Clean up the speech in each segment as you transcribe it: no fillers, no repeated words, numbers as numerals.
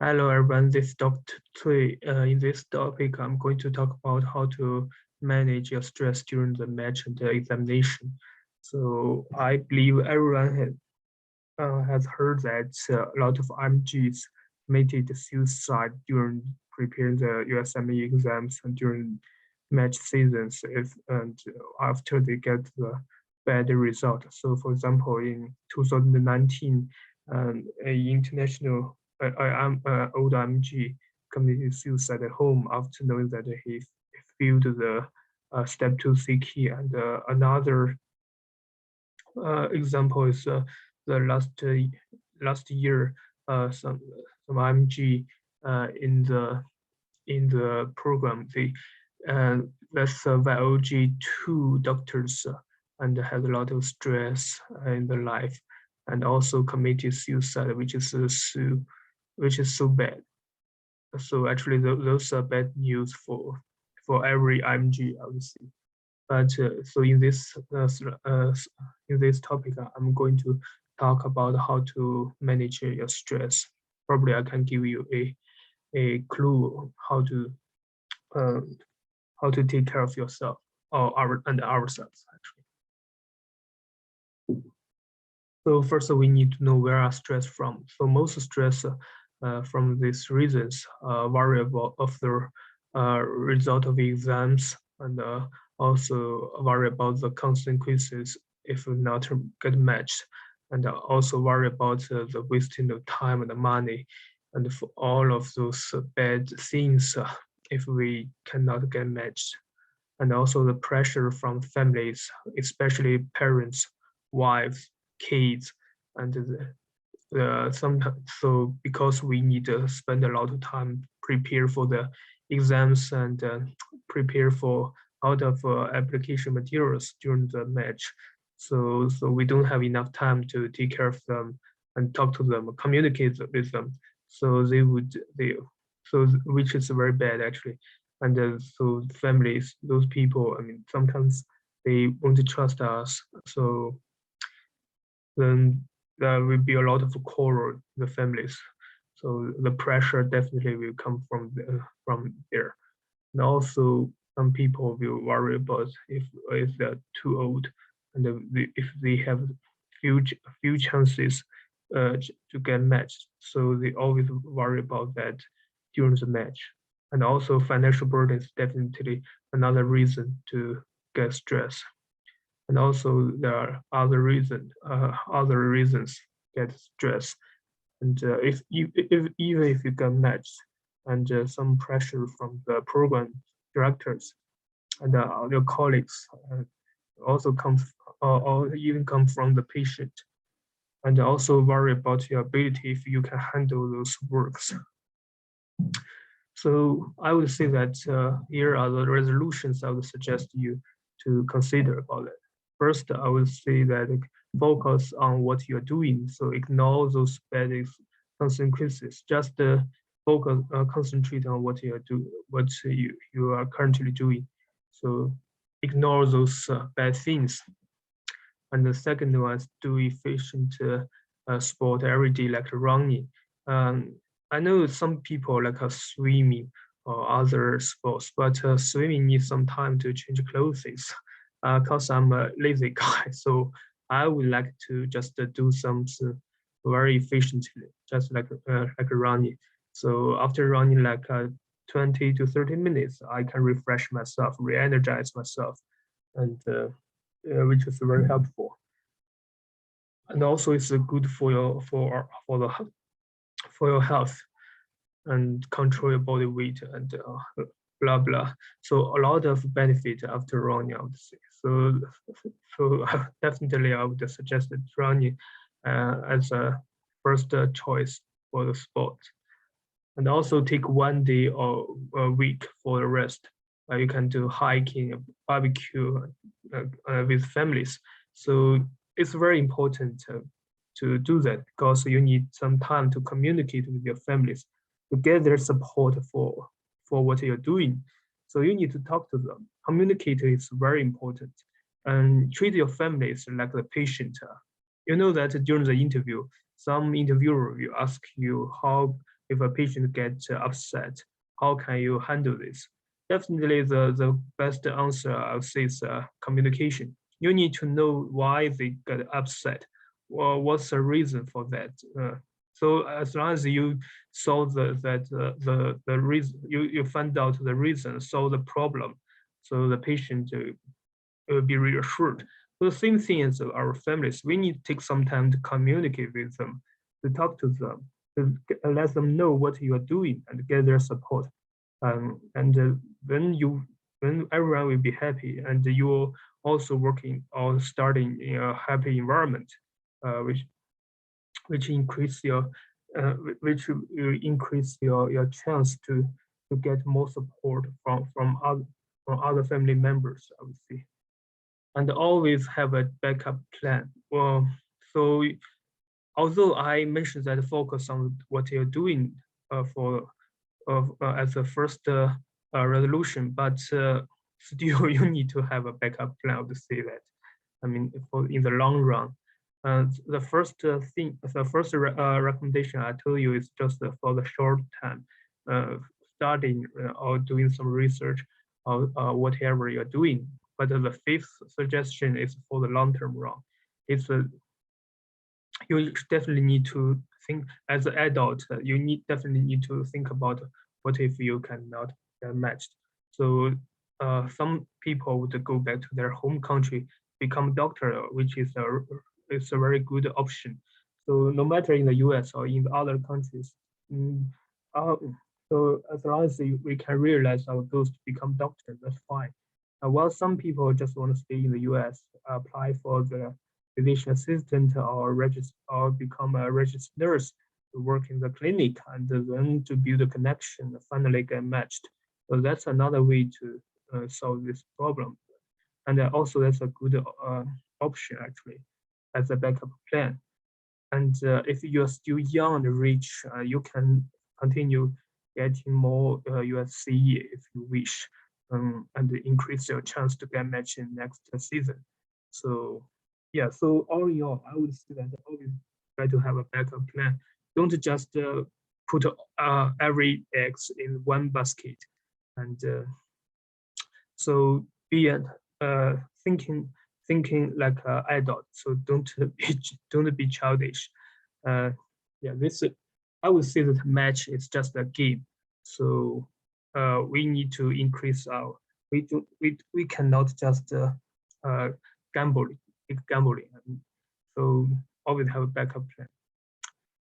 Hello everyone, this is Dr. Cui. In this topic, I'm going to talk about how to manage your stress during the match and the examination. So I believe everyone has heard that a lot of RMGs committed suicide during preparing the USME exams and during match seasons and after they get the bad result. So for example, in 2019, an international old MG committed suicide at home after knowing that he failed the step 2 key. And another example is the last year some MG in the program they that's VOG2 doctors and has a lot of stress in their life and also committed suicide, which is so bad. So actually, those are bad news for every IMG, I would say. But so in this topic, I'm going to talk about how to manage your stress. Probably I can give you a clue uh, how to take care of yourself or ourselves actually. So first we need to know where our stress from. So most stress from these reasons variable of the result of exams and also worry about the consequences if not get matched and also worry about the wasting of time and money and for all of those bad things if we cannot get matched and also the pressure from families, especially parents, wives, kids, and sometimes so because we need to spend a lot of time prepare for the exams and prepare for out of application materials during the match. So we don't have enough time to take care of them and talk to them, communicate with them. So they so which is very bad actually. And so families, those people, I mean, sometimes they want to trust us. So then there will be a lot of quarrel in the families. So the pressure definitely will come from there. And also some people will worry about if they're too old and if they have few chances to get matched. So they always worry about that during the match. And also financial burden is definitely another reason to get stressed. And also there are other reasons get stressed. And if even if you get matched, and some pressure from the program directors and your colleagues also come or even come from the patient, and also worry about your ability if you can handle those works. So I would say that here are the resolutions I would suggest you to consider about it. First, I would say that focus on what you're doing. So ignore those bad consequences. Just concentrate on what you are currently doing. So ignore those bad things. And the second one is do efficient sport every day, like running. Um, I know some people like swimming or other sports, but swimming needs some time to change clothes. Cause I'm a lazy guy, so I would like to just do something very efficiently, just like running. So after running like 20 to 30 minutes, I can refresh myself, re-energize myself, and which is very helpful. And also it's good for for your health and control your body weight and blah blah. So a lot of benefit after running, I would say. So definitely I would suggest that running as a first choice for the sport. And also take 1 day or a week for the rest. You can do hiking, barbecue with families. So it's very important to do that because you need some time to communicate with your families to get their support for what you're doing. So you need to talk to them. Communicate is very important, and treat your families like the patient. You know that during the interview, some interviewer will ask you if a patient gets upset, how can you handle this? Definitely the best answer I would say is communication. You need to know why they get upset, or what's the reason for that. So as long as you solve the reason, you find out the reason, solve the problem, so the patient will be reassured. So the same thing as our families, we need to take some time to communicate with them, to talk to them, to let them know what you are doing and get their support. And then everyone will be happy, and you will also working or starting in a happy environment, which increase your which will increase your chance to get more support from other family members, I would say. And always have a backup plan. Well, so although I mentioned that focus on what you're doing for as a first resolution, but still you need to have a backup plan to say that. I mean, for in the long run. The first recommendation I tell you is just for the short time, studying or doing some research or whatever you're doing. But the fifth suggestion is for the long-term run. It's you definitely need to think as an adult. You definitely need to think about what if you cannot get matched. So some people would go back to their home country, become doctor, which is a very good option. So no matter in the U.S. or in the other countries, mm, uh, so as long as we can realize our goals to become doctor, that's fine. While some people just want to stay in the U.S., apply for the physician assistant or register or become a registered nurse to work in the clinic and then to build a connection, finally get matched. So that's another way to solve this problem. And also that's a good option actually as a backup plan. And if you're still young and rich, you can continue getting more USC if you wish, and increase your chance to get matched in next season. So yeah, so all in all, I would say that always try to have a backup plan. Don't just put every eggs in one basket. And so be thinking like an adult. So don't be childish. Uh, yeah, this I would say that match is just a game. So we need to increase our we cannot just uh, gambling gambling. So always have a backup plan.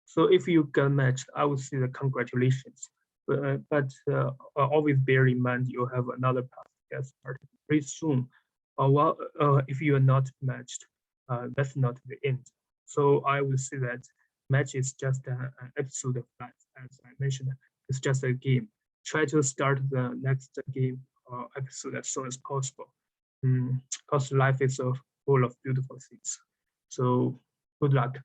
So if you get matched, I would say that congratulations. But always bear in mind you have another path to get started pretty soon. If you are not matched, that's not the end. So I would say that match is just an episode of life, as I mentioned. It's just a game. Try to start the next game or episode as soon as possible, because life is full of beautiful things. So good luck.